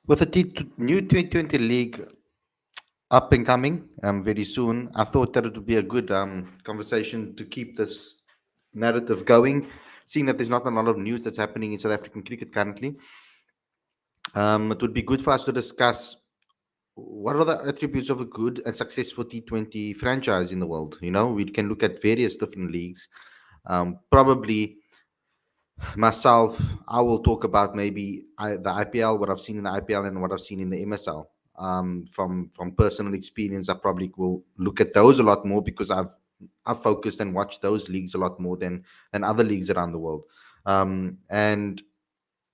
With the new T20 league up and coming very soon, I thought that it would be a good conversation to keep this narrative going, seeing that there's not a lot of news that's happening in South African cricket currently. It would be good for us to discuss what are the attributes of a good and successful T20 franchise in the world. We can look at various different leagues. Probably myself, I will talk about maybe the IPL, what I've seen in the IPL and what I've seen in the MSL. From personal experience, I probably will look at those a lot more because I've focused and watched those leagues a lot more than other leagues around the world. And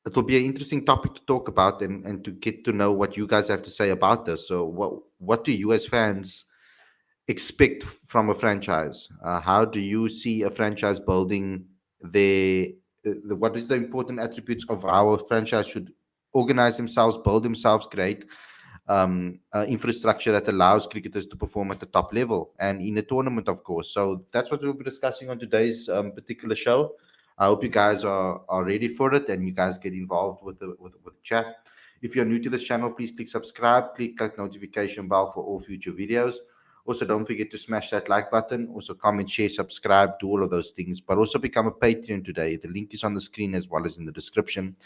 it will be an interesting topic to talk about and to get to know what you guys have to say about this. So what do you as fans expect from a franchise? How do you see a franchise building what is the important attributes of how a franchise should organize themselves, build themselves great, infrastructure that allows cricketers to perform at the top level and in a tournament, of course. So that's what we'll be discussing on today's particular show. I hope you guys are ready for it and you guys get involved with the chat. If you're new to this channel, please click subscribe, click that notification bell for all future videos. Also, don't forget to smash that like button. Also, comment, share, subscribe, do all of those things. But also become a Patreon today. The link is on the screen as well as in the description.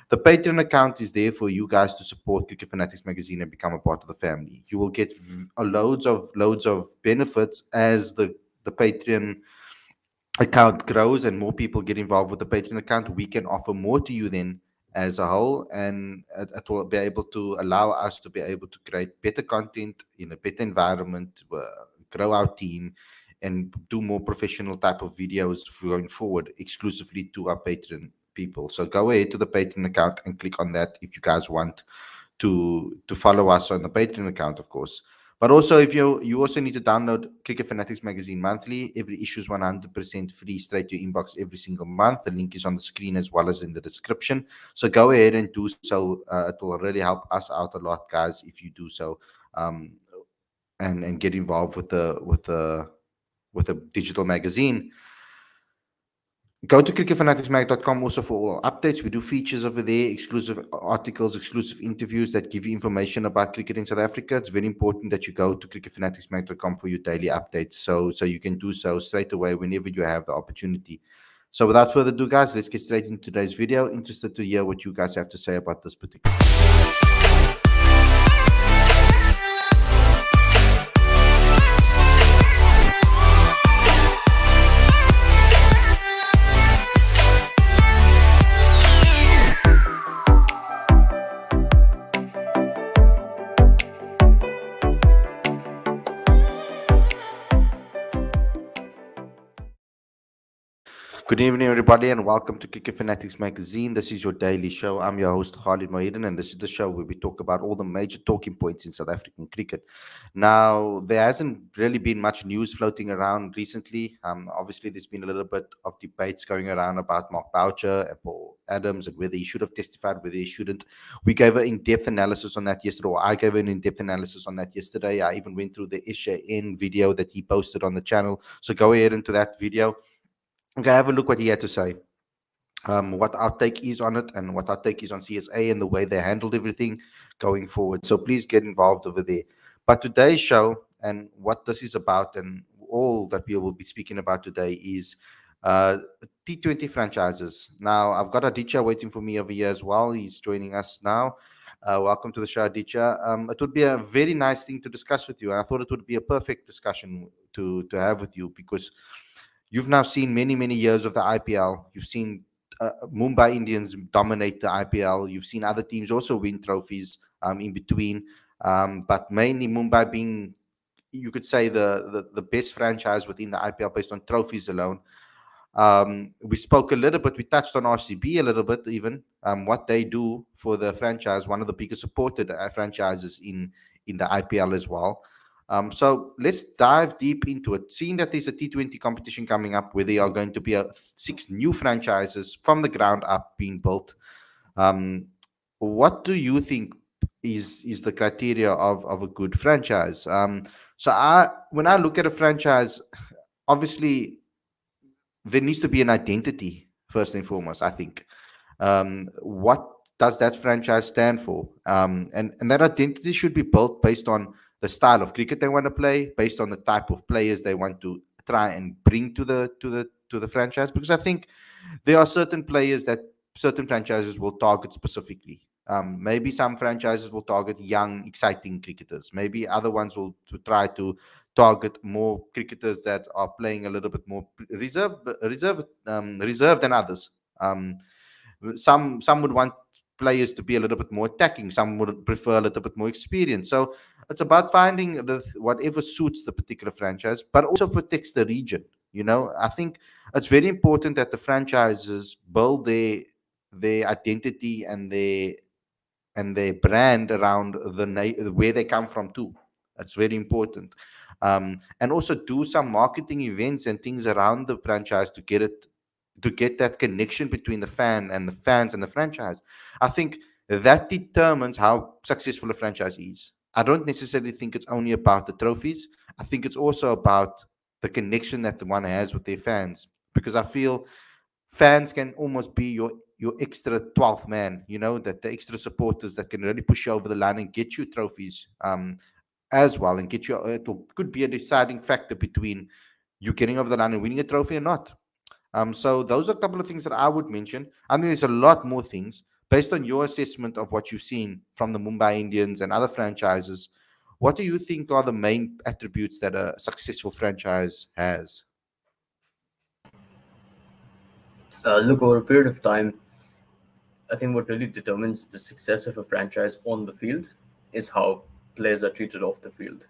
The Patreon account is there for you guys to support Cricket Fanatics Magazine and become a part of the family. You will get loads of benefits as the Patreon account grows and more people get involved with the Patreon account. We can offer more to you then as a whole, and it will be able to allow us to be able to create better content in a better environment, grow our team, and do more professional type of videos going forward exclusively to our Patreon people. So go ahead to the Patreon account and click on that if you guys want to follow us on the Patreon account, of course. But also, if you also need to download Cricket Fanatics Magazine monthly. Every issue is 100% free, straight to your inbox every single month. The link is on the screen as well as in the description. So go ahead and do so. It will really help us out a lot, guys, if you do so, and get involved with the digital magazine. Go to cricketfanaticsmag.com also for all updates. We do features over there, exclusive articles, exclusive interviews that give you information about cricket in South Africa. It's very important that you go to cricketfanaticsmag.com for your daily updates. So you can do so straight away whenever you have the opportunity. So without further ado, guys, let's get straight into today's video. Interested to hear what you guys have to say about this particular. Good evening, everybody, and welcome to Cricket Fanatics Magazine. This is your daily show. I'm your host, Khalid Mohidin, and this is the show where we talk about all the major talking points in South African cricket. Now, there hasn't really been much news floating around recently. Obviously, there's been a little bit of debates going around about Mark Boucher and Paul Adams and whether he should have testified, whether he shouldn't. We gave an in-depth analysis on that yesterday, or I gave an in-depth analysis on that yesterday. I even went through the SJN video that he posted on the channel. So go ahead into that video. Okay, have a look what he had to say. What our take is on it and what our take is on CSA and the way they handled everything going forward. So please get involved over there. But today's show and what this is about and all that we will be speaking about today is T20 franchises. Now, I've got Aditya waiting for me over here as well. He's joining us now. Welcome to the show, Aditya. It would be a very nice thing to discuss with you. And I thought it would be a perfect discussion to have with you because you've now seen many, many years of the IPL. You've seen Mumbai Indians dominate the IPL. You've seen other teams also win trophies in between. But mainly Mumbai being, you could say, the best franchise within the IPL based on trophies alone. We spoke a little bit, we touched on RCB a little bit even, what they do for the franchise, one of the biggest supported franchises in the IPL as well. So let's dive deep into it. Seeing that there's a T20 competition coming up where there are going to be 6 new franchises from the ground up being built, what do you think is the criteria of a good franchise? So when I look at a franchise, obviously there needs to be an identity first and foremost, I think. What does that franchise stand for? And that identity should be built based on the style of cricket they want to play, based on the type of players they want to try and bring to the franchise. Because I think there are certain players that certain franchises will target specifically. Maybe some franchises will target young, exciting cricketers. Maybe other ones will to try to target more cricketers that are playing a little bit more reserved than others. Some would want players to be a little bit more attacking. Some would prefer a little bit more experience. So it's about finding the whatever suits the particular franchise, but also protects the region. I think it's very important that the franchises build their identity and their brand around where they come from too. That's very important. And also do some marketing events and things around the franchise to get that connection between the fans and the franchise. I think that determines how successful a franchise is. I don't necessarily think it's only about the trophies. I think it's also about the connection that the one has with their fans, because I feel fans can almost be your extra 12th man, that the extra supporters that can really push you over the line and get you trophies, as well, and get you could be a deciding factor between you getting over the line and winning a trophy or not. So those are a couple of things that I would mention. I think there's a lot more things based on your assessment of what you've seen from the Mumbai Indians and other franchises. What do you think are the main attributes that a successful franchise has? Look, over a period of time, I think what really determines the success of a franchise on the field is how players are treated off the field,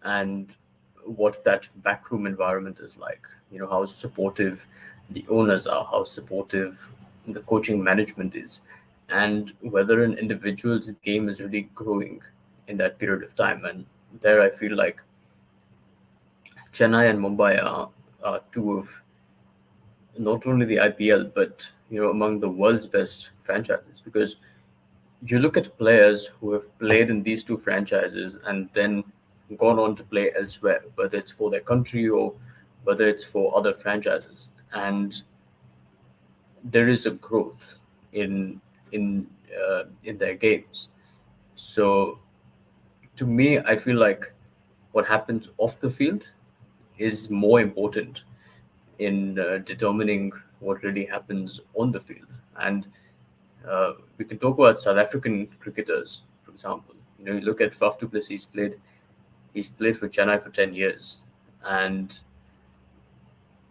and what that backroom environment is like. How supportive the owners are, how supportive the coaching management is, and whether an individual's game is really growing in that period of time. And there, I feel like Chennai and Mumbai are two of not only the IPL, but among the world's best franchises, because you look at players who have played in these two franchises and then gone on to play elsewhere, whether it's for their country or whether it's for other franchises, and there is a growth in in their games. So to me, I feel like what happens off the field is more important in determining what really happens on the field. And we can talk about South African cricketers, for example. You look at Faf du Plessis. He's played for Chennai for 10 years, and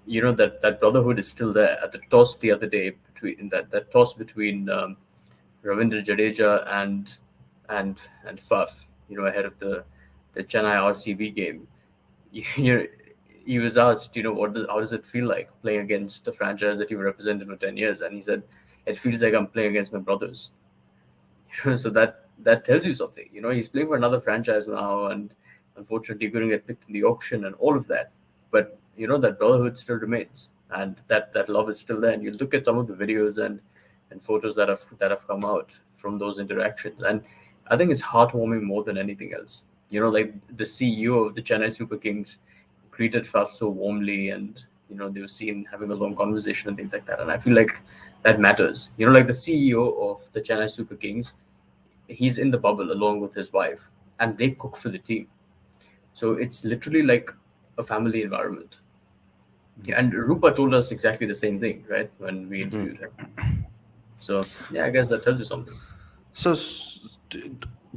that brotherhood is still there. At the toss the other day, between that toss between Ravindra Jadeja and Faf, ahead of the Chennai RCB game, you he was asked, how does it feel like playing against a franchise that you represented for 10 years, and he said, it feels like I'm playing against my brothers. So that tells you something. He's playing for another franchise now, and unfortunately, couldn't get picked in the auction and all of that. But that brotherhood still remains, and that love is still there. And you look at some of the videos and photos that have come out from those interactions, and I think it's heartwarming more than anything else. Like the CEO of the Chennai Super Kings greeted Faf so warmly, and they were seen having a long conversation and things like that. And I feel like that matters. Like the CEO of the Chennai Super Kings, he's in the bubble along with his wife, and they cook for the team. So it's literally like a family environment. Yeah, and Rupa told us exactly the same thing, right, when we interviewed him. So yeah, I guess that tells you something. So,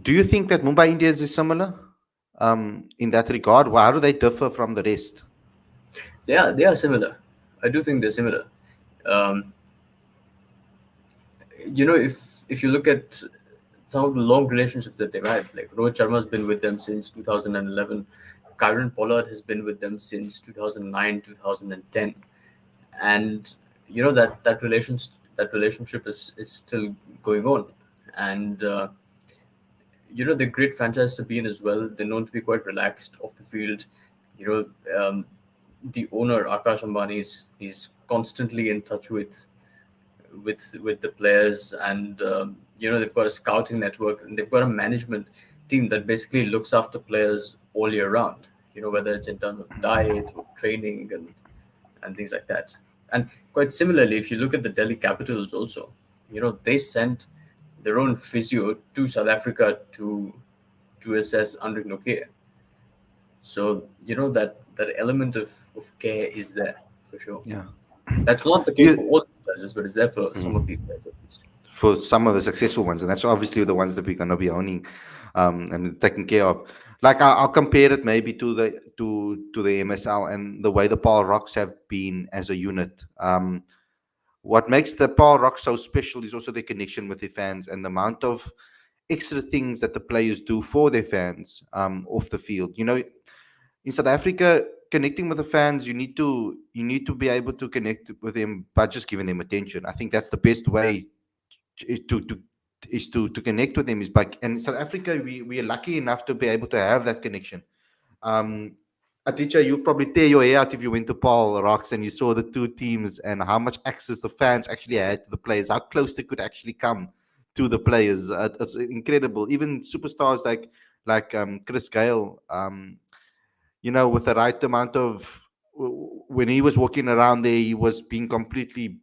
do you think that Mumbai Indians is similar, in that regard? How do they differ from the rest? Yeah, they are similar. I do think they're similar. Um, if you look at some of the long relationships that they've had, like Rohit Sharma's been with them since 2011, Kyron Pollard has been with them since 2009, 2010, and that relationship is still going on, and they're great franchise to be in as well. They're known to be quite relaxed off the field. You the owner Akash Ambani is constantly in touch with the players, and they've got a scouting network, and they've got a management team that basically looks after players all year round. Whether it's in terms of diet or training and things like that. And quite similarly, if you look at the Delhi Capitals also, they sent their own physio to South Africa to assess under care. So that element of care is there for sure. Yeah. That's not the case for You, all franchises, but it's there for some of Mhm. these guys at least. For some of the successful ones, and that's obviously the ones that we're going to be owning, and taking care of. Like I'll compare it maybe to the MSL and the way the Paul Rocks have been as a unit. What makes the Paul Rocks so special is also their connection with their fans and the amount of extra things that the players do for their fans off the field. In South Africa, connecting with the fans, you need to be able to connect with them by just giving them attention. I think that's the best way to connect with them is by. And in South Africa, we are lucky enough to be able to have that connection. Um, Aditya, you probably tear your hair out if you went to Paul Rocks and you saw the two teams and how much access the fans actually had to the players, how close they could actually come to the players. It's incredible. Even superstars like Chris Gale, with the right amount of when he was walking around there, he was being completely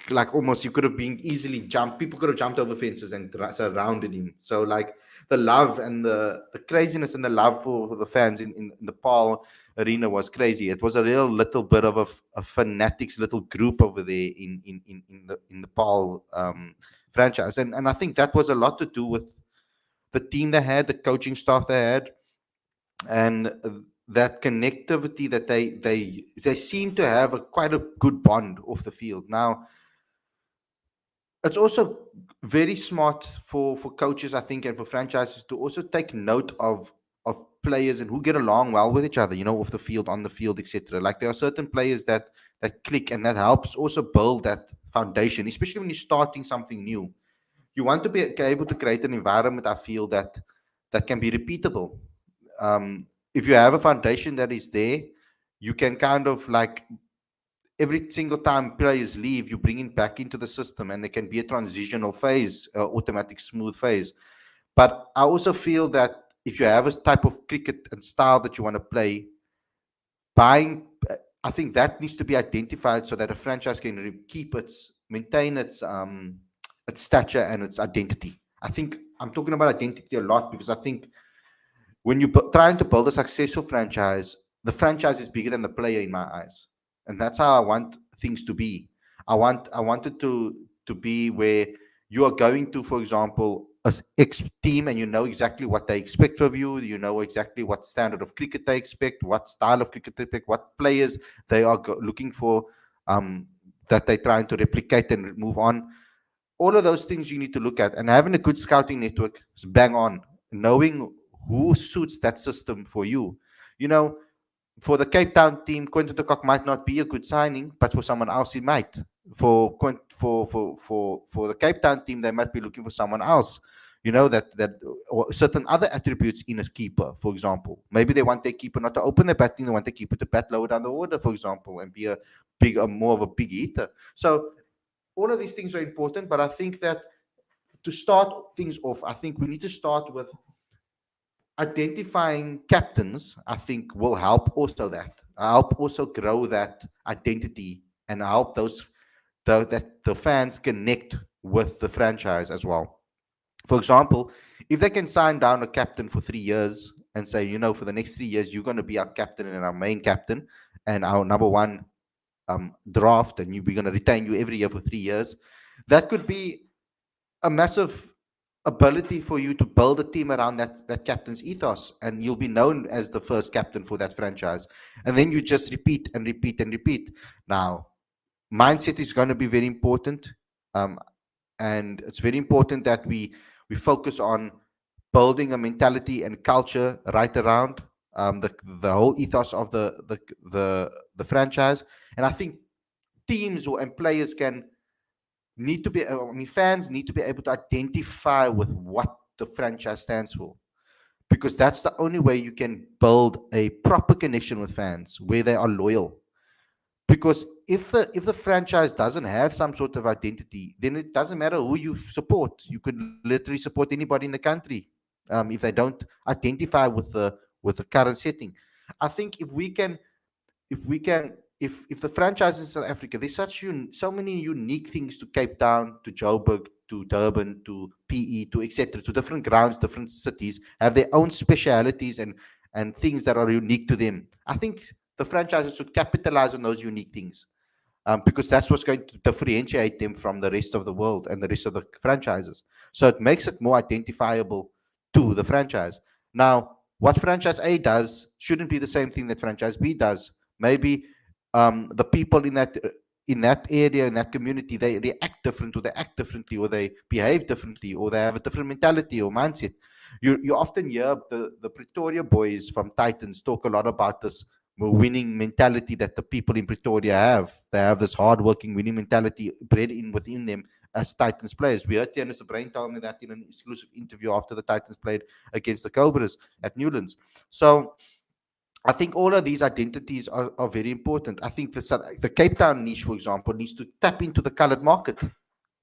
like almost you could have been easily jumped. People could have jumped over fences and surrounded him. So like the love and the craziness and the love for the fans in the Paul arena was crazy. It was a real little bit of a fanatics little group over there in the Paul franchise, and I think that was a lot to do with the team they had, the coaching staff they had, and that connectivity that they seem to have quite a good bond off the field. Now it's also very smart for coaches, I think, and for franchises to also take note of players and who get along well with each other, off the field, on the field, etc. Like there are certain players that click, and that helps also build that foundation, especially when you're starting something new. You want to be able to create an environment, I feel, that can be repeatable. If you have a foundation that is there, you can kind of like every single time players leave, you bring it back into the system, and there can be a transitional phase, automatic smooth phase. But I also feel that if you have a type of cricket and style that you want to play, buying, I think that needs to be identified so that a franchise can keep maintain its stature and its identity. I think I'm talking about identity a lot because I think when you're trying to build a successful franchise, the franchise is bigger than the player in my eyes, and that's how I want things to be. I want it to be where you are going to, for example, a X team, and you know exactly what they expect of you. You know exactly what standard of cricket they expect, what style of cricket they expect, what players they are looking for, um, that they're trying to replicate and move on. All of those things you need to look at, and having a good scouting network is bang on. Knowing who suits that system for you. You know, for the Cape Town team, Quentin de Kock might not be a good signing, but for someone else, he might. For the Cape Town team, they might be looking for someone else. That or certain other attributes in a keeper, for example. Maybe they want their keeper not to open the batting; they want their keeper to bat lower down the order, for example, and be more of a big hitter. So all of these things are important, but I think that to start things off, I think we need to start with identifying captains. I think will help also grow that identity and help that the fans connect with the franchise as well. For example, if they can sign down a captain for 3 years and say, for the next 3 years, you're going to be our captain and our main captain and our number one draft, and we're going to retain you every year for 3 years, that could be a massive ability for you to build a team around that captain's ethos, and you'll be known as the first captain for that franchise, and then you just repeat and repeat and repeat. Now, mindset is going to be very important, um, and it's very important that we focus on building a mentality and culture right around the whole ethos of the franchise. And I think teams and players need to be, I mean, fans need to be able to identify with what the franchise stands for, because that's the only way you can build a proper connection with fans where they are loyal. Because if the franchise doesn't have some sort of identity, then it doesn't matter who you support. You could literally support anybody in the country, if they don't identify with the current setting. I think if we can if the franchises in South Africa, there's so many unique things to Cape Town, to Joburg, to Durban, to PE, to etc., to different grounds, different cities have their own specialities and things that are unique to them. I think the franchises should capitalize on those unique things, because that's what's going to differentiate them from the rest of the world and the rest of the franchises. So it makes it more identifiable to the franchise. Now, what franchise A does shouldn't be the same thing that franchise B does. Maybe the people in that area, in that community, they react different, or they act differently, or they behave differently, or they have a different mentality or mindset. You often hear the Pretoria boys from Titans talk a lot about this winning mentality that the people in Pretoria have. They have this hard-working winning mentality bred in within them as Titans players. We heard Tianus Brain tell me that in an exclusive interview after the Titans played against the Cobras at Newlands. So I think all of these identities are very important. I think the Cape Town niche, for example, needs to tap into the coloured market,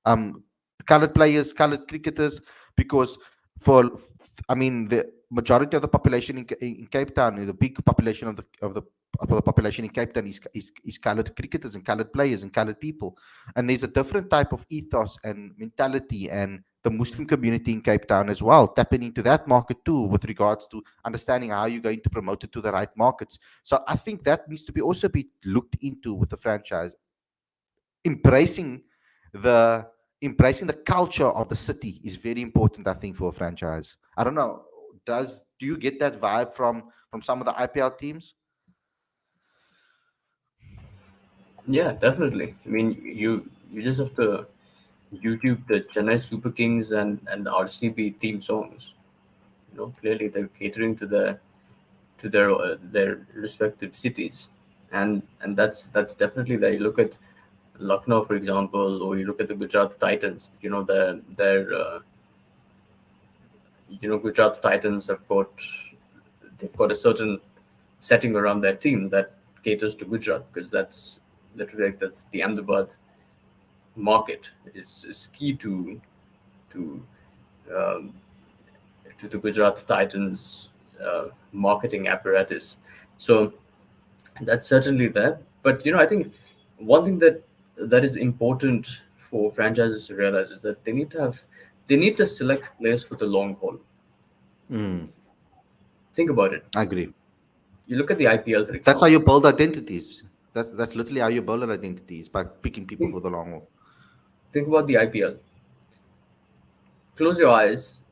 um, coloured players, coloured cricketers, because for I mean the majority of the population in Cape Town, the big population of the population in Cape Town is coloured cricketers and coloured players and coloured people, and there's a different type of ethos and mentality, and the Muslim community in Cape Town as well, tapping into that market too, with regards to understanding how you're going to promote it to the right markets. So I think that needs to be also be looked into with the franchise, embracing the embracing the culture of the city is very important, I think, for a franchise. I don't know, do you get that vibe from some of the IPL teams? Yeah, definitely. I mean, you just have to YouTube the Chennai Super Kings and the RCB theme songs. Clearly they're catering to their respective cities, and that's definitely there. You look at Lucknow, for example, or you look at the Gujarat Titans. Gujarat Titans they've got a certain setting around their team that caters to Gujarat, because that's the Ahmedabad market is key to um, to the Gujarat Titans marketing apparatus. So that's certainly there. But I think one thing that is important for franchises to realize is that they need to select players for the long haul. Mm, Think about it. I agree. You look at the IPL, for That's how example. you build identities. That's literally how you build an identity, is by picking people Think, for the long haul. think about the IPL. Close your eyes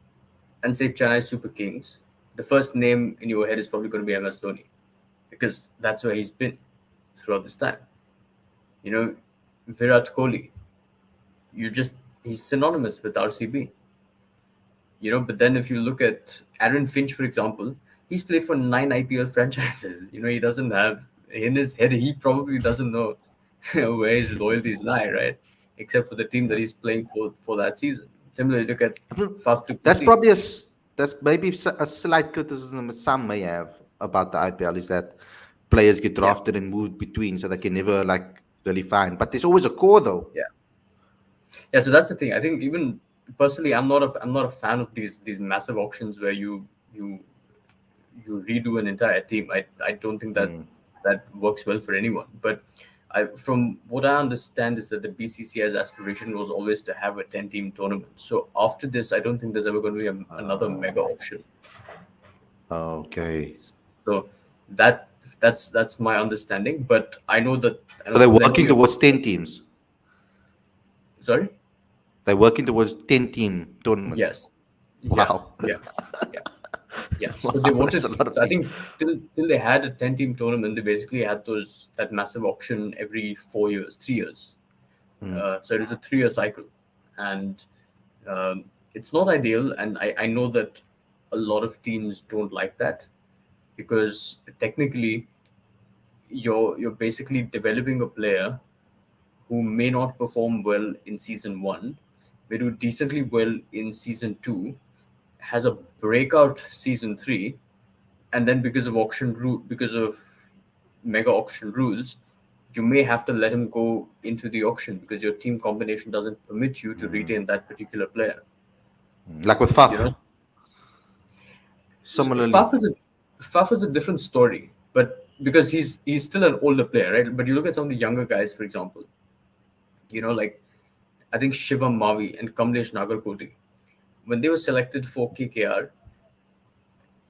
and say Chennai Super Kings. The first name in your head is probably going to be MS Dhoni, because that's where he's been throughout this time. You know, Virat Kohli. He's synonymous with RCB. But then if you look at Aaron Finch, for example, he's played for 9 IPL franchises. He doesn't have in his head. He probably doesn't know where his loyalties lie, right? Except for the team that he's playing for that season. Similarly, look at I think Faf du that's Plessis. probably that's maybe a slight criticism that some may have about the IPL, is that players get Yeah, drafted and moved between, so they can never like really find. But there's always a core, though. yeah, yeah. So that's the thing. I think even personally, I'm not a fan of these massive auctions where you you redo an entire team. I don't think that Mm. that works well for anyone. But from what I understand is that the BCCI's aspiration was always to have a 10-team tournament. So after this, I don't think there's ever going to be another mega auction. Okay. So that that's my understanding. But I So know they're working plenty of towards 10 teams. sorry. They're working towards 10 team tournament. Yes. Yeah. Wow. Yeah. Yeah. Yeah, so they Wow, that's a wanted. lot of So I teams. think till they had a 10-team tournament, they basically had that massive auction every 4 years, 3 years. Mm. So it was a 3-year cycle, and it's not ideal. And I know that a lot of teams don't like that, because technically you're basically developing a player who may not perform well in season one, may do decently well in season two, has a breakout season three, and then because of mega auction rules, you may have to let him go into the auction because your team combination doesn't permit you to retain that particular player. Like with You know, Faf, so similarly. Faf is a different story, but because he's still an older player, right? But you look at some of the younger guys, for example, like I think Shivam Mavi and Kamlesh Nagarkoti, when they were selected for KKR,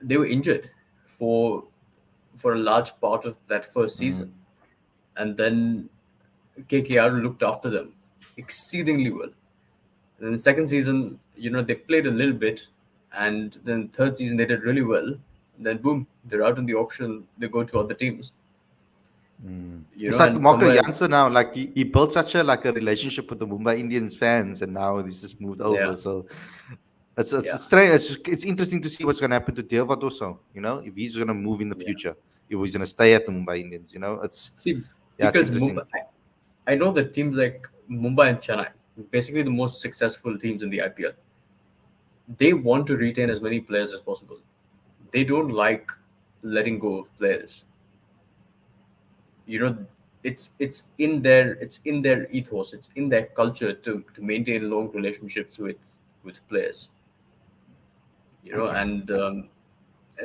they were injured for a large part of that first season, and then KKR looked after them exceedingly well. And then the second season, they played a little bit, and then third season they did really well. Then boom, they're out in the auction. They go to other teams, It's like and Marco somewhere, Jansen now. Like he built such a like a relationship with the Mumbai Indians fans, and now he's just moved yeah, over. So it's yeah, strange. It's interesting to see what's going to happen to Devat also. If he's going to move in the yeah. future, if he's going to stay at the Mumbai Indians. It's See, yeah, it's because interesting. Mumbai, I know that teams like Mumbai and Chennai, basically the most successful teams in the IPL, they want to retain as many players as possible. They don't like letting go of players. you know it's in their ethos, it's in their culture to maintain long relationships with players, and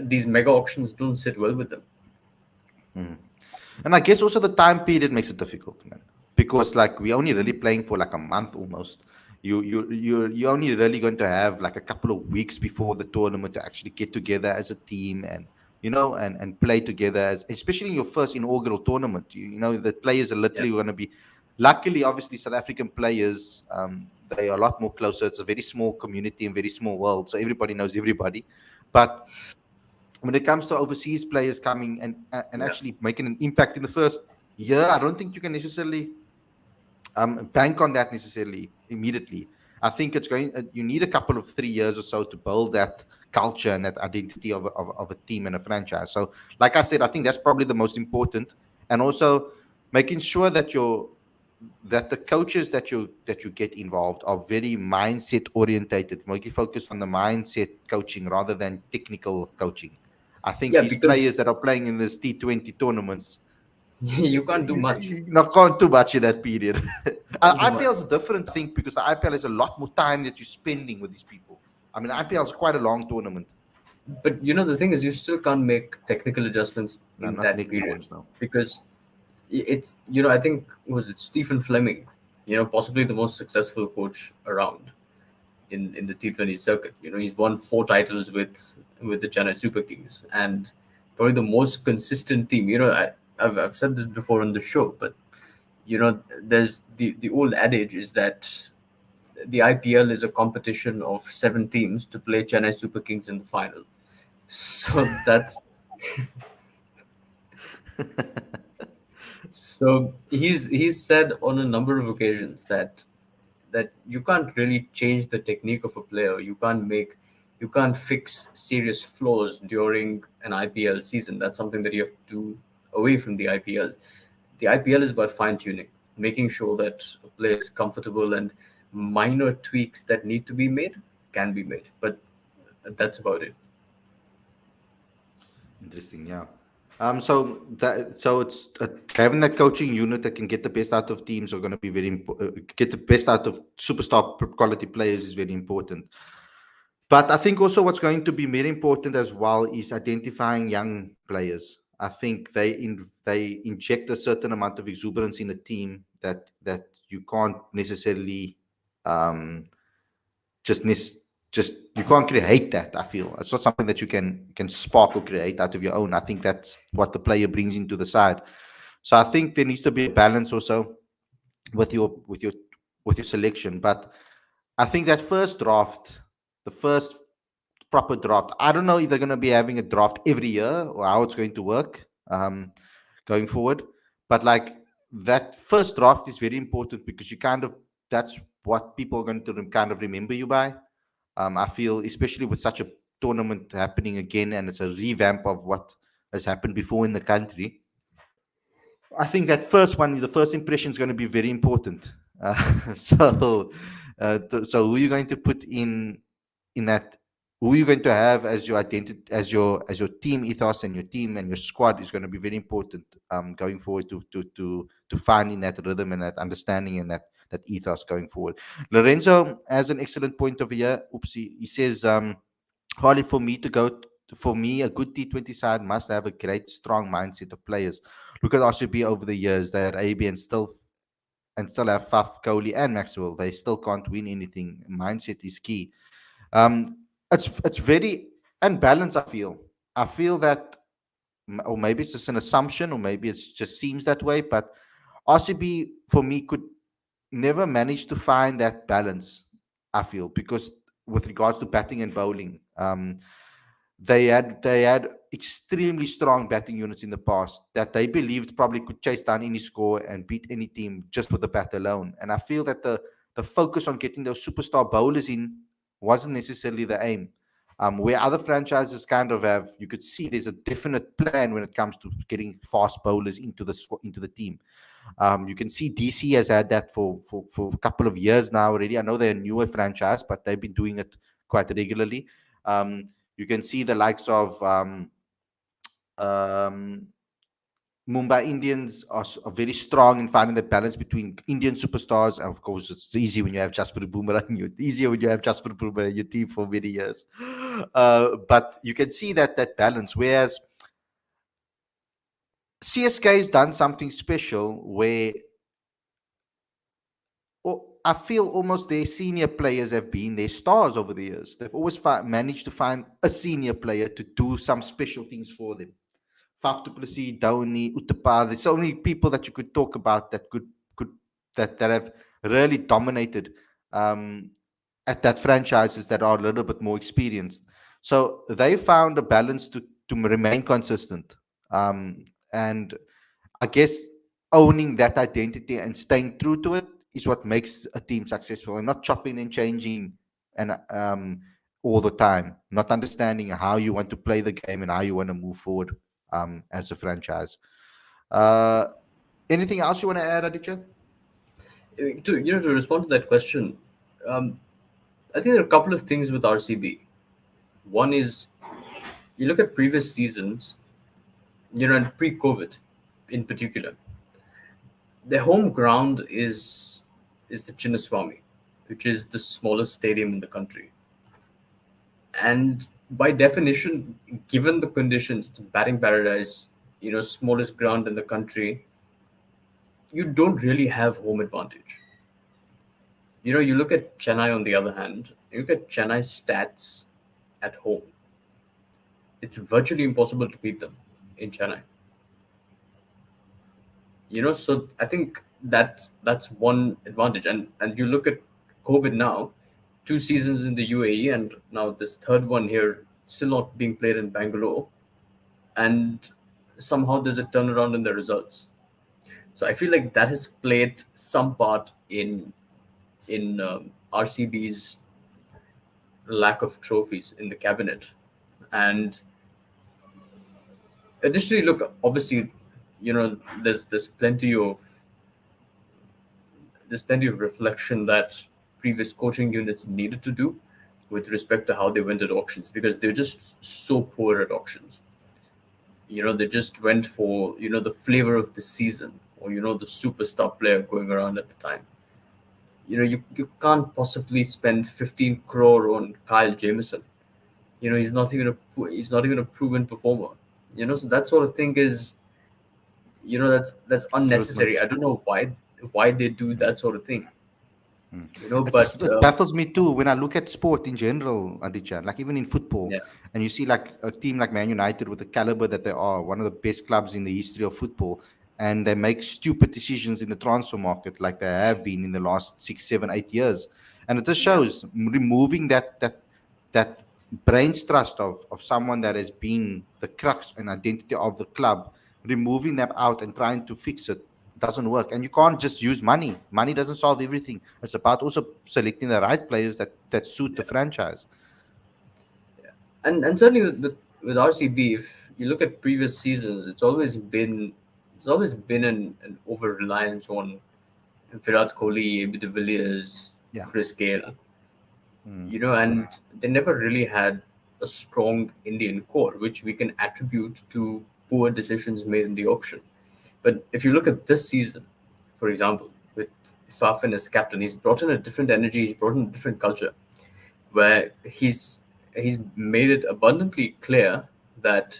these mega auctions don't sit well with them. Mm. And I guess also the time period makes it difficult, man. Because like we're only really playing for like a month almost. You're only really going to have like a couple of weeks before the tournament to actually get together as a team and and play together as especially in your first inaugural tournament. The players are Yeah, literally going to be luckily obviously South African players, they are a lot more closer. It's a very small community and very small world. So everybody knows everybody. But when it comes to overseas players coming and yeah, actually making an impact in the first year, I don't think you can necessarily bank on that necessarily immediately. I think it's going. You need a couple of 3 years or so to build that culture and that identity of a team and a franchise. So, like I said, I think that's probably the most important, and also making sure that the coaches that you get involved are very mindset orientated, make you focus on the mindset coaching rather than technical coaching. I think yeah, these because players that are playing in this T20 tournaments, you can't do much. you not can't do much in that period. Can't do much. IPL is a different thing because the IPL is a lot more time that you're spending with these people. I mean, IPL is quite a long tournament. But the thing is, you still can't make technical adjustments No, in not that negative period, ones now. because it's I think, was it Stephen Fleming, possibly the most successful coach around in the T20 circuit. He's won 4 titles with the Chennai Super Kings, and probably the most consistent team. I've said this before on the show, but there's the old adage is that the IPL is a competition of 7 teams to play Chennai Super Kings in the final. So that's so he's said on a number of occasions that you can't really change the technique of a player. You can't fix serious flaws during an IPL season. That's something that you have to do away from the IPL. The IPL is about fine tuning, making sure that a player is comfortable, and minor tweaks that need to be made can be made. But that's about it. Interesting, yeah. So it's having that coaching unit that can get the best out of teams are going to be very get the best out of superstar quality players is very important. But I think also what's going to be very important as well is identifying young players. I think they inject a certain amount of exuberance in a team that you can't necessarily um, just just you can't create that. I feel it's not something that you can spark or create out of your own. I think that's what the player brings into the side. So I think there needs to be a balance also with your selection. But I think that first draft, the first proper draft. I don't know if they're going to be having a draft every year or how it's going to work going forward. But like that first draft is very important because you kind of that's what people are going to kind of remember you by. I feel, especially with such a tournament happening again, and it's a revamp of what has happened before in the country. I think that first one, the first impression is going to be very important. So who are you going to put in that? Who are you going to have as your identity, as your team ethos and your team and your squad is going to be very important going forward to finding that rhythm and that understanding and that ethos going forward. Lorenzo has an excellent point over here. Oopsie, he says hardly for me to go for me, a good T20 side must have a great, strong mindset of players. Look at RCB over the years; they had AB and still have Faf, Kohli, and Maxwell. They still can't win anything. Mindset is key. It's very unbalanced. I feel that, or maybe it's just an assumption, or maybe it just seems that way. But RCB for me could never manage to find that balance. I feel because with regards to batting and bowling, they had extremely strong batting units in the past that they believed probably could chase down any score and beat any team just with the bat alone. And I feel that the focus on getting those superstar bowlers in wasn't necessarily the aim. Where other franchises kind of have, you could see there's a definite plan when it comes to getting fast bowlers into the team. You can see DC has had that for a couple of years now already. I know they're a newer franchise, but they've been doing it quite regularly. You can see the likes of um, Mumbai Indians are very strong in finding the balance between Indian superstars. And of course, it's easy when you have Jasper Bumrah. It's easier when you have Jasper Bumrah in your team for many years. But you can see that balance. Whereas CSK has done something special where I feel almost their senior players have been their stars over the years. They've always managed to find a senior player to do some special things for them. Faf du Plessis, Dhoni, Uttapa. There's so many people that you could talk about that could that have really dominated um, at that franchises that are a little bit more experienced. So they found a balance to remain consistent. And I guess owning that identity and staying true to it is what makes a team successful, and not chopping and changing and all the time. Not understanding how you want to play the game and how you want to move forward as a franchise. Uh, Anything else you want to add, Aditya? To respond to that question, um, I think there are a couple of things with RCB. One is you look at previous seasons, and pre-COVID, in particular, their home ground is the Chinnaswamy, which is the smallest stadium in the country. And by definition, given the conditions, it's batting paradise, smallest ground in the country, you don't really have home advantage. You look at Chennai on the other hand, you look at Chennai's stats at home. It's virtually impossible to beat them in Chennai. So I think that's one advantage. And you look at COVID now, 2 seasons in the UAE, and now this third one here still not being played in Bangalore, and somehow there's a turnaround in the results. So I feel like that has played some part in RCB's lack of trophies in the cabinet. And additionally, look, obviously, there's plenty of reflection that previous coaching units needed to do with respect to how they went at auctions, because they're just so poor at auctions. They just went for the flavor of the season, or the superstar player going around at the time. You can't possibly spend 15 crore on Kyle Jamieson. He's not even a proven performer. So that sort of thing is, that's unnecessary. Recruitment. I don't know why they do that sort of thing. But It baffles me too when I look at sport in general, Aditya. Like even in football, yeah, and you see like a team like Man United with the caliber that they are, one of the best clubs in the history of football, and they make stupid decisions in the transfer market, like they have been in the last 6, 7, 8 years, and it just yeah. shows removing that brain's trust of someone that has been the crux and identity of the club, removing them out and trying to fix it doesn't work. And you can't just use money. Money doesn't solve everything. It's about also selecting the right players that suit the franchise. And certainly with RCB, if you look at previous seasons, it's always been an over reliance on Virat Kohli, AB de Villiers, Yeah. Chris Gale. Mm. And they never really had a strong Indian core, which we can attribute to poor decisions made in the auction. But if you look at this season, for example, with Fafin as captain, he's brought in a different energy, he's brought in a different culture, where he's he's made it abundantly clear that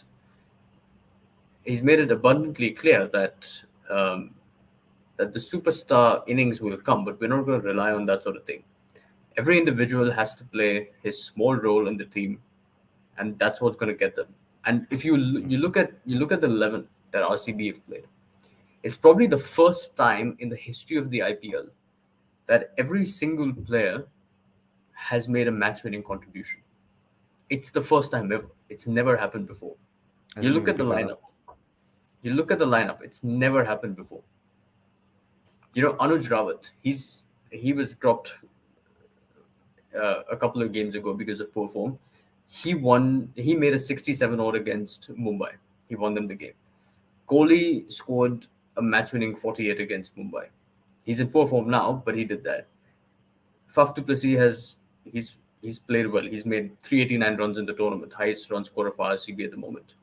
um, that the superstar innings will come, but we're not going to rely on that sort of thing. Every individual has to play his small role in the team, and that's what's going to get them. And if you look at the 11 that RCB have played, it's probably the first time in the history of the IPL that every single player has made a match-winning contribution. It's the first time ever. It's never happened before. I You didn't look even at the pick that lineup. up. You look at the lineup. It's never happened before. Anuj Rawat. He was dropped a couple of games ago because of poor form. He won. He made a 67 odd against Mumbai. He won them the game. Kohli scored a match-winning 48 against Mumbai. He's in poor form now, but he did that. Faf du Plessis he's played well. He's made 389 runs in the tournament, highest run scorer for RCB at the moment.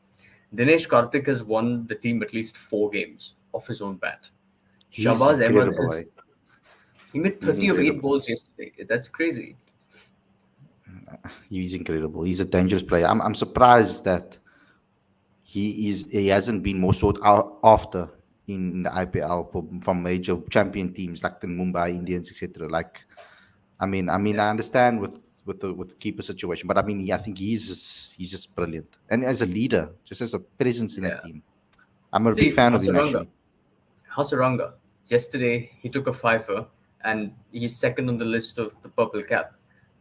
Dinesh Karthik has won the team at least 4 games off his own bat. He's Shahbaz Ahmed incredible. he made He's 30 of 8 incredible. balls yesterday. That's crazy. He's incredible. He's a dangerous player. I'm surprised that he hasn't been more sought out after in the IPL from major champion teams like the Mumbai Indians, etc. Like, I understand with the keeper situation, but I think he's just brilliant, and as a leader, just as a presence in that Yeah. team, I'm a big See, fan of him actually. Hasaranga, yesterday he took a fifer and he's second on the list of the purple cap.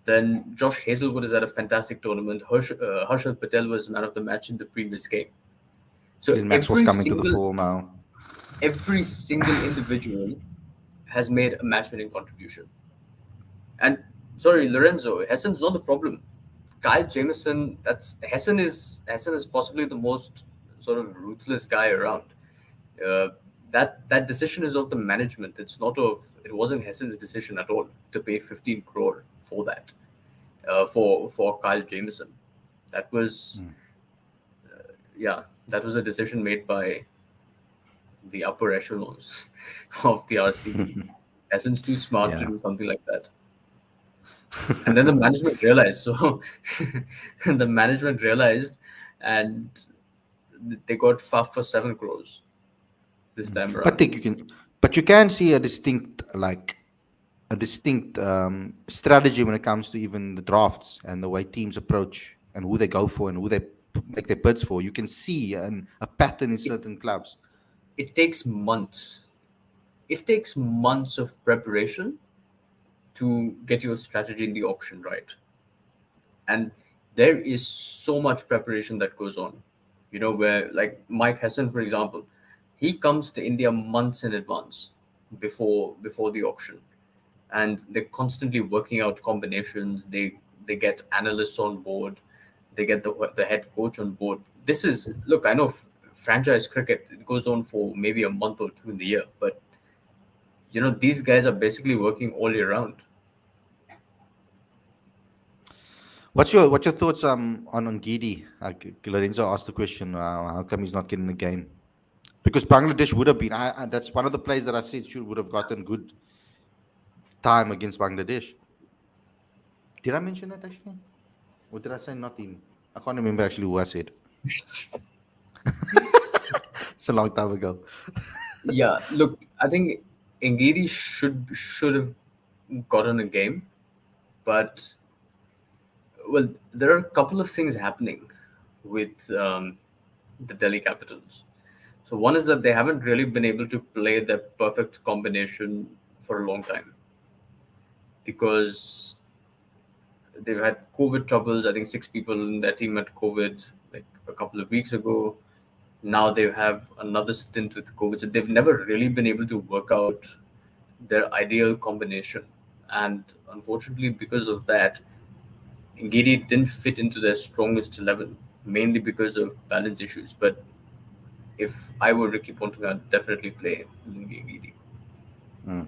Then Josh Hazelwood is at a fantastic tournament. Harshal Patel was man of the match in the previous game. So Glenn Maxwell's coming to the fore now. every single individual has made a match-winning contribution. And sorry, Lorenzo, Hessen's not the problem. Kyle Jamieson, Hessen is possibly the most sort of ruthless guy around. Uh, that decision is of the management. It wasn't Hessen's decision at all to pay 15 crore for that for Kyle Jamieson. That was that was a decision made by the upper echelons of the RCB. Hessen's too smart to Yeah. do something like that. And then the management realized. So the management realized, and they got Faf for 7 crores this time But around. think you can see a distinct strategy when it comes to even the drafts and the way teams approach and who they go for and who they make their bids for. You can see a pattern in certain clubs. It takes months. It takes months of preparation to get your strategy in the auction right. And there is so much preparation that goes on. Where like Mike Hessen, for example, he comes to India months in advance before the auction, and they're constantly working out combinations. They get analysts on board, they get the head coach on board. This is look, I know franchise cricket, it goes on for maybe a month or two in the year, but these guys are basically working all year round. What's your thoughts on Gidi? Lorenzo asked the question, how come he's not getting the game? Because Bangladesh would have been. That's one of the players that I said would have gotten good time against Bangladesh. Did I mention that actually, or did I say not him? I can't remember actually who I said. It's a long time ago. Yeah, look, I think Ngidi should have gotten a game, but well, there are a couple of things happening with the Delhi Capitals. So one is that they haven't really been able to play their perfect combination for a long time because they've had COVID troubles. I think 6 people in their team had COVID like a couple of weeks ago. Now they have another stint with COVID. So they've never really been able to work out their ideal combination. And unfortunately, because of that, Ngidi didn't fit into their strongest 11, mainly because of balance issues. But if I were Ricky Ponting, I'd definitely play Ngidi. Do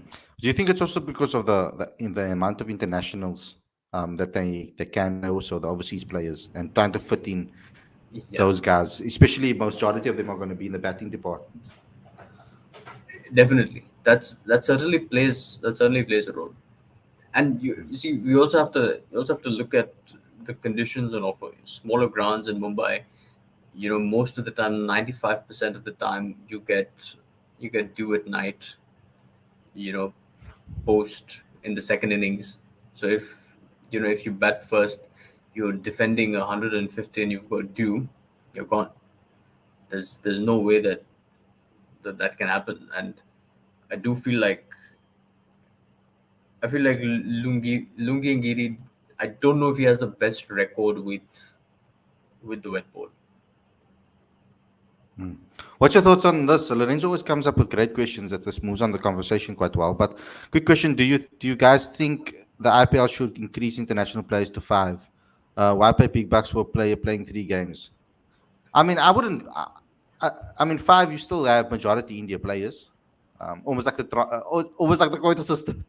you think it's also because of the amount of internationals that they can play, also the overseas players, and trying to fit in Yeah, those guys, especially majority of them are going to be in the batting department? definitely. That certainly plays a role. And you see, we also have to look at the conditions on offer. Smaller grounds in Mumbai, most of the time, 95% of the time, you get due at night, you know, post in the second innings. So if you bat first, you're defending 150 and you've got due, you're gone. There's no way that can happen. And I do feel like I feel like Lungi Ngiri. I don't know if he has the best record with the wet ball. What's your thoughts on this? Lorenzo always comes up with great questions that this moves on the conversation quite well. But quick question: Do you guys think the IPL should increase international players to five? Why pay big bucks for a player playing 3 games? I mean, I wouldn't. I mean, five. You still have majority India players, almost like almost like the quota system.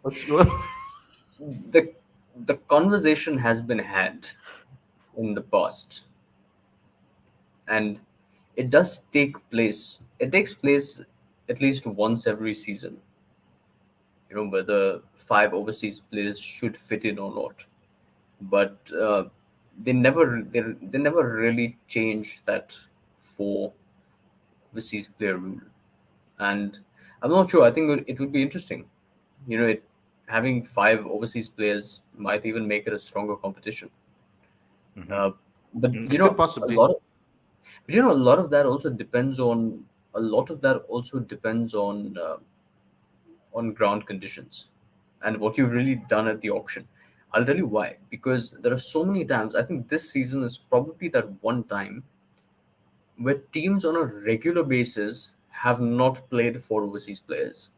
What's your- the The conversation has been had in the past, and it does take place. It takes place at least once every season. Whether five overseas players should fit in or not, but they never really change that for overseas player rule. And I'm not sure. I think it would be interesting. Having five overseas players might even make it a stronger competition. Uh, but It could possibly. a lot of that also depends on a lot of that also depends on ground conditions and what you've really done at the auction. I'll tell you why. Because there are so many times. I think this season is probably that one time where teams on a regular basis have not played for overseas players.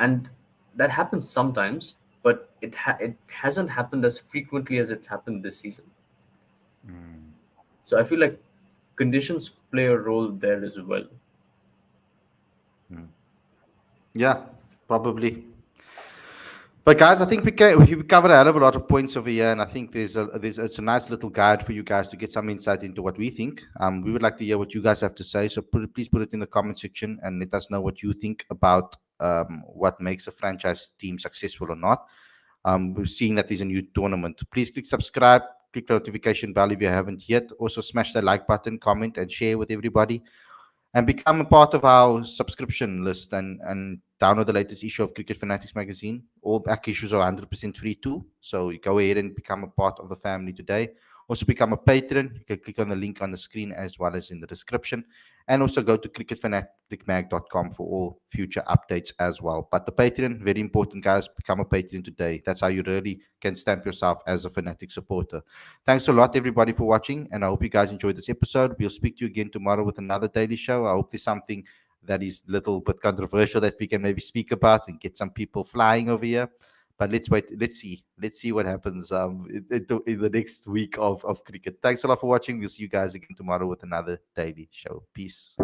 And that happens sometimes, but it hasn't happened as frequently as it's happened this season. So I feel like conditions play a role there as well. Yeah, probably. But guys, I think we covered a hell of a lot of points over here, and I think there's it's a nice little guide for you guys to get some insight into what we think. We would like to hear what you guys have to say, so please put it in the comment section and let us know what you think about what makes a franchise team successful or not. We're seeing that there's a new tournament. Please click subscribe, click the notification bell if you haven't yet. Also, smash the like button, comment, and share with everybody, and become a part of our subscription list, and download the latest issue of Cricket Fanatics Magazine. All back issues are 100% free too. So you go ahead and become a part of the family today. Also become a patron. You can click on the link on the screen as well as in the description. And also go to cricketfanaticmag.com for all future updates as well. But the Patreon, very important, guys. Become a Patreon today. That's how you really can stamp yourself as a Fanatic supporter. Thanks a lot, everybody, for watching. And I hope you guys enjoyed this episode. We'll speak to you again tomorrow with another daily show. I hope there's something that is a little bit controversial that we can maybe speak about and get some people flying over here. But let's wait. Let's see what happens in the next week of cricket. Thanks a lot for watching. We'll see you guys again tomorrow with another daily show. Peace.